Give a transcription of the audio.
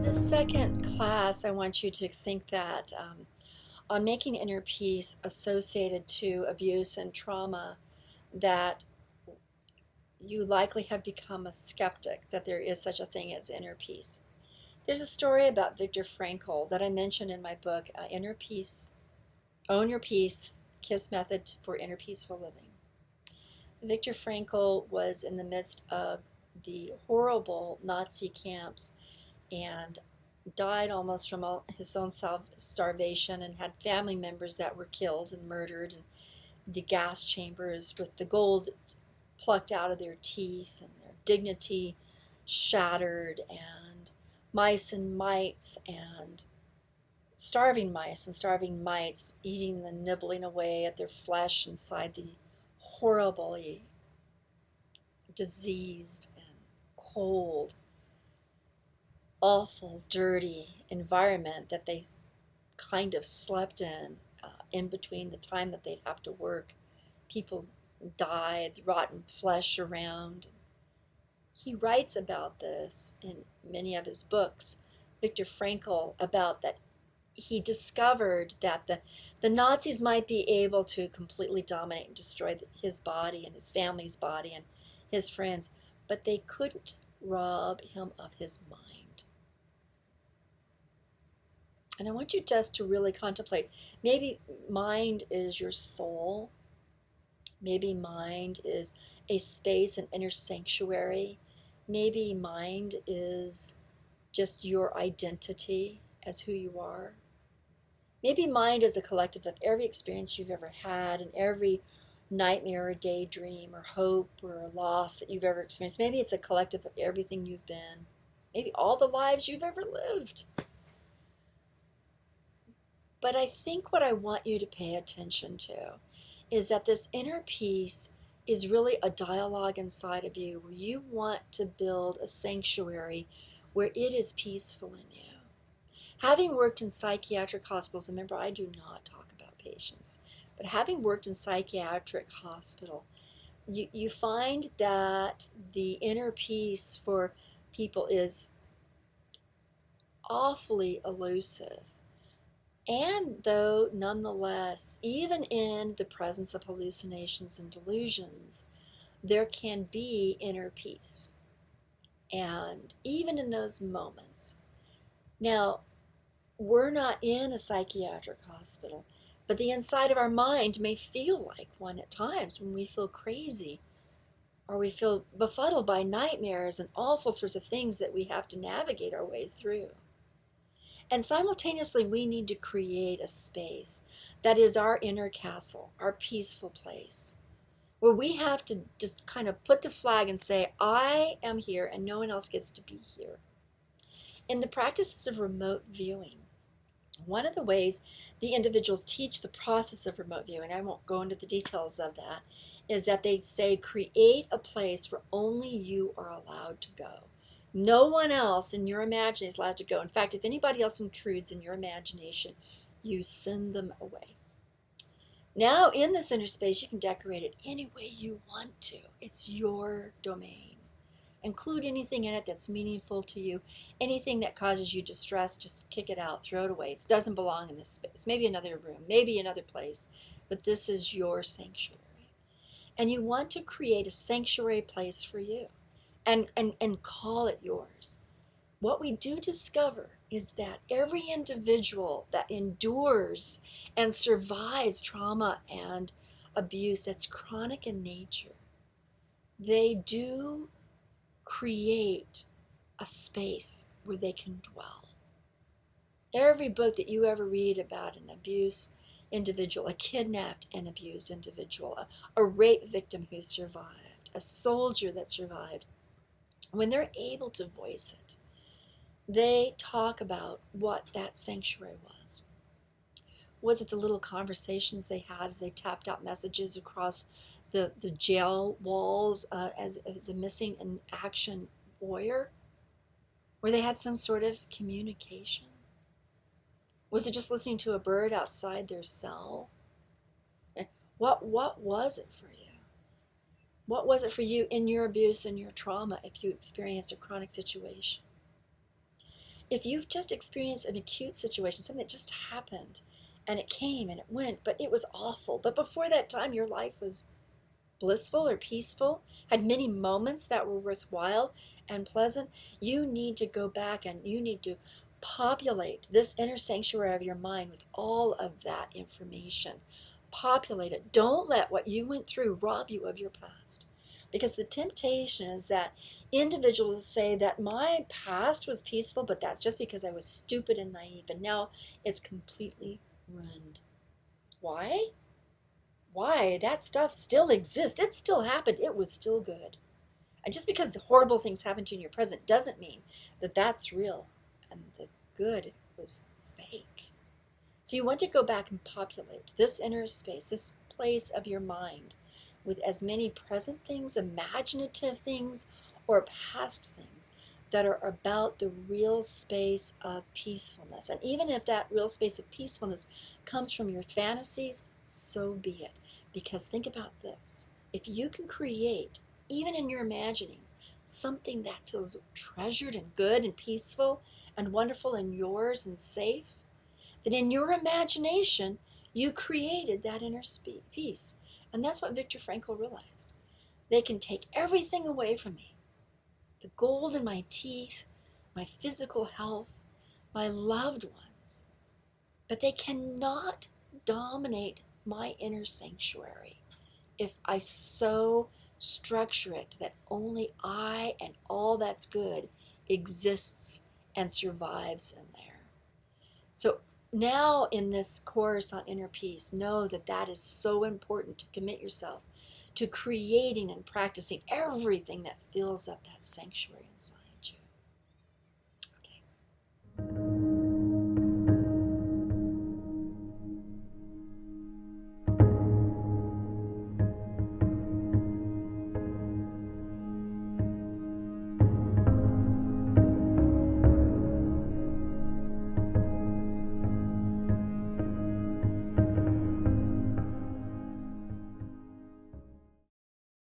this second class, I want you to think that on making inner peace associated to abuse and trauma, that you likely have become a skeptic that there is such a thing as inner peace. There's a story about Viktor Frankl that I mentioned in my book, Inner Peace, Own Your Peace, KISS Method for Inner Peaceful Living. Viktor Frankl was in the midst of the horrible Nazi camps and died almost from his own starvation, and had family members that were killed and murdered, and the gas chambers with the gold plucked out of their teeth and their dignity shattered, and mice and mites and starving mice and starving mites eating and nibbling away at their flesh inside the horribly diseased and cold, awful, dirty environment that they kind of slept in between the time that they'd have to work. People died, rotten flesh around. He writes about this in many of his books, Viktor Frankl, about that he discovered that the Nazis might be able to completely dominate and destroy his body and his family's body and his friends, but they couldn't rob him of his mind. And I want you just to really contemplate. Maybe mind is your soul. Maybe mind is a space, an inner sanctuary. Maybe mind is just your identity as who you are. Maybe mind is a collective of every experience you've ever had and every nightmare or daydream or hope or loss that you've ever experienced. Maybe it's a collective of everything you've been. Maybe all the lives you've ever lived. But I think what I want you to pay attention to is that this inner peace is really a dialogue inside of you where you want to build a sanctuary where it is peaceful in you. Having worked in psychiatric hospitals, remember I do not talk about patients, but having worked in psychiatric hospital, you find that the inner peace for people is awfully elusive. And though, nonetheless, even in the presence of hallucinations and delusions, there can be inner peace. And even in those moments. Now, we're not in a psychiatric hospital, but the inside of our mind may feel like one at times when we feel crazy, or we feel befuddled by nightmares and awful sorts of things that we have to navigate our ways through. And simultaneously, we need to create a space that is our inner castle, our peaceful place, where we have to just kind of put the flag and say, I am here and no one else gets to be here. In the practices of remote viewing, one of the ways the individuals teach the process of remote viewing, I won't go into the details of that, is that they say create a place where only you are allowed to go. No one else in your imagination is allowed to go. In fact, if anybody else intrudes in your imagination, you send them away. Now, in this inner space, you can decorate it any way you want to. It's your domain. Include anything in it that's meaningful to you. Anything that causes you distress, just kick it out, throw it away. It doesn't belong in this space. Maybe another room, maybe another place, but this is your sanctuary. And you want to create a sanctuary place for you. And call it yours. What we do discover is that every individual that endures and survives trauma and abuse that's chronic in nature, they do create a space where they can dwell. Every book that you ever read about an abused individual, a kidnapped and abused individual, a rape victim who survived, a soldier that survived, when they're able to voice it, they talk about what that sanctuary was. Was it the little conversations they had as they tapped out messages across the jail walls as a missing in action warrior? Where they had some sort of communication? Was it just listening to a bird outside their cell? What was it for you? What was it for you in your abuse and your trauma if you experienced a chronic situation? If you've just experienced an acute situation, something that just happened, and it came and it went, but it was awful, but before that time your life was blissful or peaceful, had many moments that were worthwhile and pleasant, you need to go back and you need to populate this inner sanctuary of your mind with all of that information. Populate it. Don't let what you went through rob you of your past. Because the temptation is that individuals say that my past was peaceful, but that's just because I was stupid and naive, and now it's completely ruined. Why? Why? That stuff still exists. It still happened. It was still good. And just because horrible things happen to you in your present doesn't mean that that's real and the good was fake. So you want to go back and populate this inner space, this place of your mind, with as many present things, imaginative things, or past things that are about the real space of peacefulness. And even if that real space of peacefulness comes from your fantasies, so be it. Because think about this. If you can create, even in your imaginings, something that feels treasured and good and peaceful and wonderful and yours and safe, then in your imagination, you created that inner peace. And that's what Viktor Frankl realized. They can take everything away from me. The gold in my teeth, my physical health, my loved ones. But they cannot dominate my inner sanctuary if I so structure it that only I and all that's good exists and survives in there. So now in this course on inner peace, know that that is so important to commit yourself to creating and practicing everything that fills up that sanctuary inside.